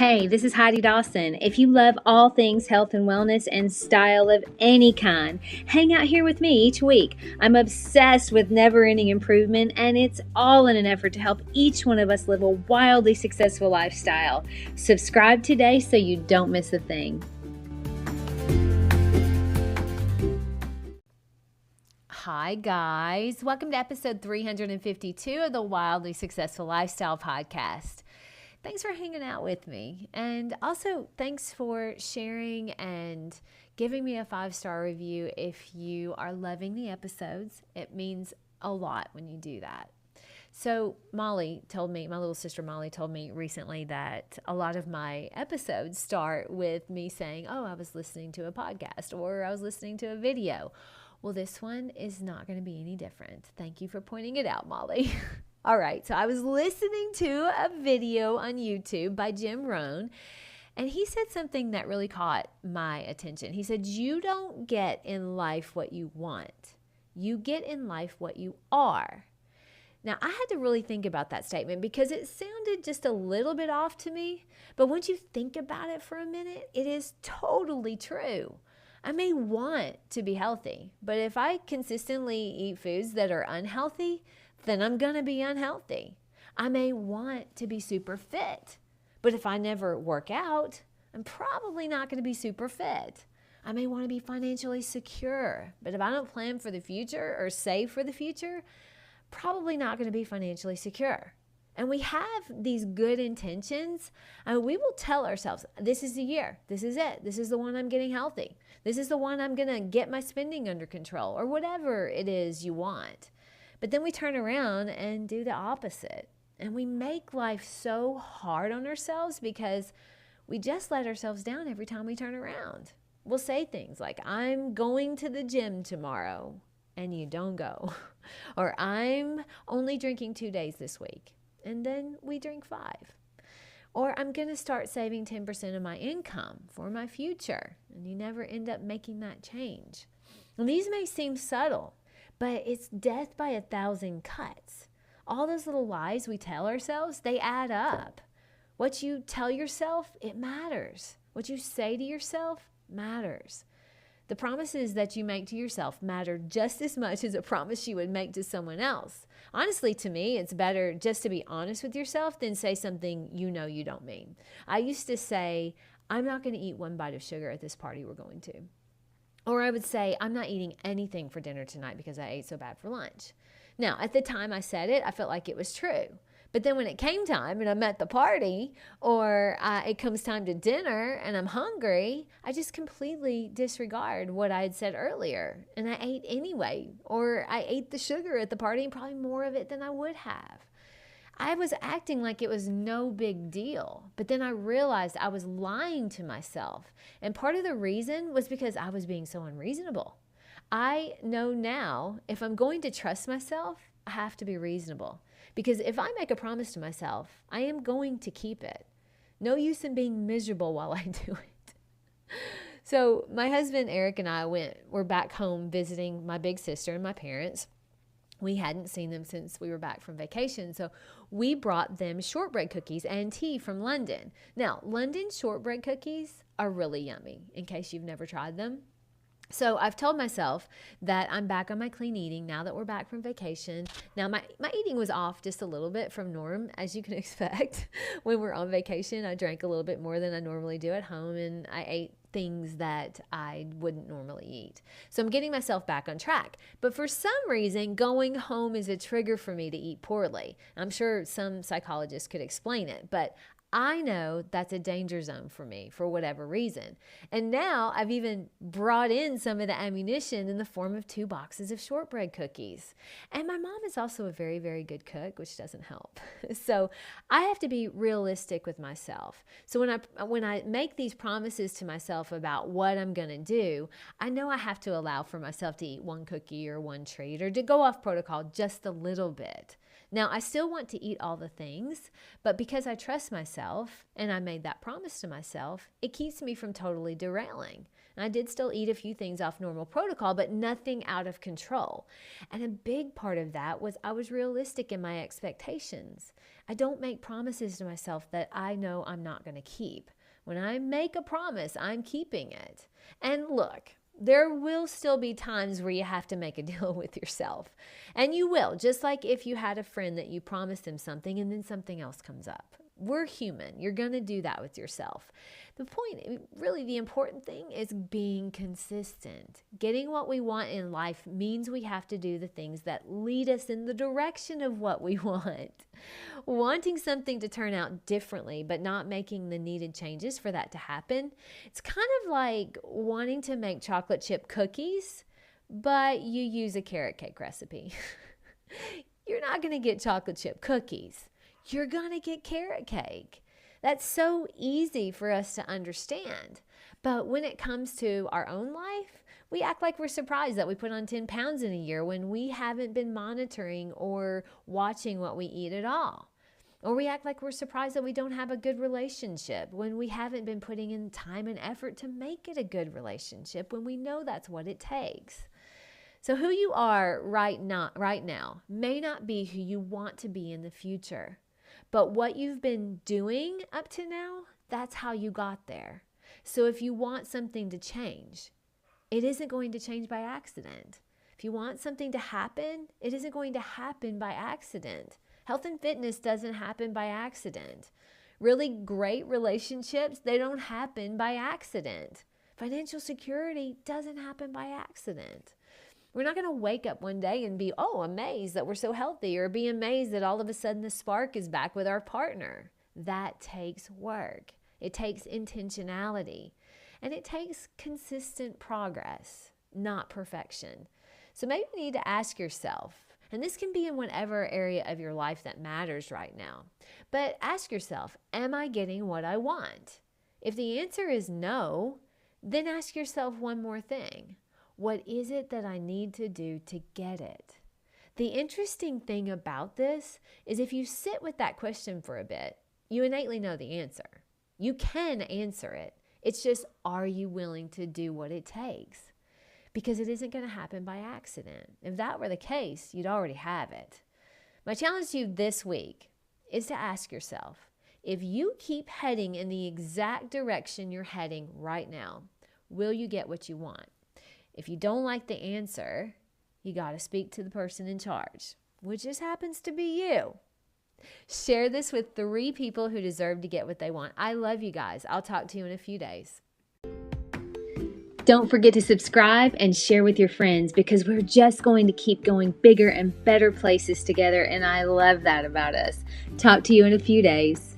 Hey, this is Heidi Dawson. If you love all things health and wellness and style of any kind, hang out here with me each week. I'm obsessed with never-ending improvement, and it's all in an effort to help each one of us live a wildly successful lifestyle. Subscribe today so you don't miss a thing. Hi, guys. Welcome to episode 352 of the Wildly Successful Lifestyle Podcast. Thanks for hanging out with me. And also, thanks for sharing and giving me a 5-star review if you are loving the episodes. It means a lot when you do that. So Molly told me, my little sister Molly told me recently that a lot of my episodes start with me saying, oh, I was listening to a podcast or I was listening to a video. Well, this one is not going to be any different. Thank you for pointing it out, Molly. All right, so I was listening to a video on YouTube by Jim Rohn, and he said something that really caught my attention. He said, you don't get in life what you want. You get in life what you are. Now, I had to really think about that statement because it sounded just a little bit off to me, but once you think about it for a minute, it is totally true. I may want to be healthy, but if I consistently eat foods that are unhealthy, then I'm going to be unhealthy. I may want to be super fit, but if I never work out, I'm probably not going to be super fit. I may want to be financially secure, but if I don't plan for the future or save for the future, probably not going to be financially secure. And we have these good intentions, and we will tell ourselves, this is the year, this is it, this is the one I'm getting healthy, this is the one I'm going to get my spending under control, or whatever it is you want. But then we turn around and do the opposite. And we make life so hard on ourselves because we just let ourselves down every time we turn around. We'll say things like, I'm going to the gym tomorrow, and you don't go. Or I'm only drinking 2 days this week, and then we drink 5. Or I'm going to start saving 10% of my income for my future, and you never end up making that change. And these may seem subtle, but it's death by 1,000 cuts. All those little lies we tell ourselves, they add up. What you tell yourself, it matters. What you say to yourself matters. The promises that you make to yourself matter just as much as a promise you would make to someone else. Honestly, to me, it's better just to be honest with yourself than say something you know you don't mean. I used to say, I'm not going to eat 1 bite of sugar at this party we're going to. Or I would say, I'm not eating anything for dinner tonight because I ate so bad for lunch. Now, at the time I said it, I felt like it was true. But then when it came time and I'm at the party or it comes time to dinner and I'm hungry, I just completely disregard what I had said earlier. And I ate anyway. Or I ate the sugar at the party and probably more of it than I would have. I was acting like it was no big deal, but then I realized I was lying to myself. And part of the reason was because I was being so unreasonable. I know now if I'm going to trust myself, I have to be reasonable. Because if I make a promise to myself, I am going to keep it. No use in being miserable while I do it. So my husband, Eric, and I were back home visiting my big sister and my parents. We hadn't seen them since we were back from vacation, so we brought them shortbread cookies and tea from London. Now, London shortbread cookies are really yummy, in case you've never tried them. So I've told myself that I'm back on my clean eating now that we're back from vacation. Now, my eating was off just a little bit from norm, as you can expect. When we're on vacation, I drank a little bit more than I normally do at home, and I ate things that I wouldn't normally eat. So I'm getting myself back on track. But for some reason, going home is a trigger for me to eat poorly. I'm sure some psychologists could explain it, but I know that's a danger zone for me for whatever reason. And now I've even brought in some of the ammunition in the form of 2 boxes of shortbread cookies. And my mom is also a very, very good cook, which doesn't help. So I have to be realistic with myself. So when I make these promises to myself about what I'm going to do, I know I have to allow for myself to eat 1 cookie or 1 treat or to go off protocol just a little bit. Now, I still want to eat all the things, but because I trust myself, myself and I made that promise to myself, it keeps me from totally derailing. And I did still eat a few things off normal protocol, but nothing out of control. And a big part of that was I was realistic in my expectations. I don't make promises to myself that I know I'm not going to keep. When I make a promise, I'm keeping it. And look, there will still be times where you have to make a deal with yourself. And you will, just like if you had a friend that you promised them something and then something else comes up. We're human. You're going to do that with yourself. The point, really the important thing is being consistent. Getting what we want in life means we have to do the things that lead us in the direction of what we want. Wanting something to turn out differently, but not making the needed changes for that to happen, it's kind of like wanting to make chocolate chip cookies, but you use a carrot cake recipe. You're not going to get chocolate chip cookies. You're going to get carrot cake. That's so easy for us to understand. But when it comes to our own life, we act like we're surprised that we put on 10 pounds in a year when we haven't been monitoring or watching what we eat at all. Or we act like we're surprised that we don't have a good relationship when we haven't been putting in time and effort to make it a good relationship when we know that's what it takes. So who you are right now may not be who you want to be in the future. But what you've been doing up to now, that's how you got there. So if you want something to change, it isn't going to change by accident. If you want something to happen, it isn't going to happen by accident. Health and fitness doesn't happen by accident. Really great relationships, they don't happen by accident. Financial security doesn't happen by accident. We're not going to wake up one day and be, amazed that we're so healthy, or be amazed that all of a sudden the spark is back with our partner. That takes work. It takes intentionality. And it takes consistent progress, not perfection. So maybe you need to ask yourself, and this can be in whatever area of your life that matters right now, but ask yourself, am I getting what I want? If the answer is no, then ask yourself one more thing. What is it that I need to do to get it? The interesting thing about this is if you sit with that question for a bit, you innately know the answer. You can answer it. It's just, are you willing to do what it takes? Because it isn't going to happen by accident. If that were the case, you'd already have it. My challenge to you this week is to ask yourself, if you keep heading in the exact direction you're heading right now, will you get what you want? If you don't like the answer, you got to speak to the person in charge, which just happens to be you. Share this with 3 people who deserve to get what they want. I love you guys. I'll talk to you in a few days. Don't forget to subscribe and share with your friends, because we're just going to keep going bigger and better places together, and I love that about us. Talk to you in a few days.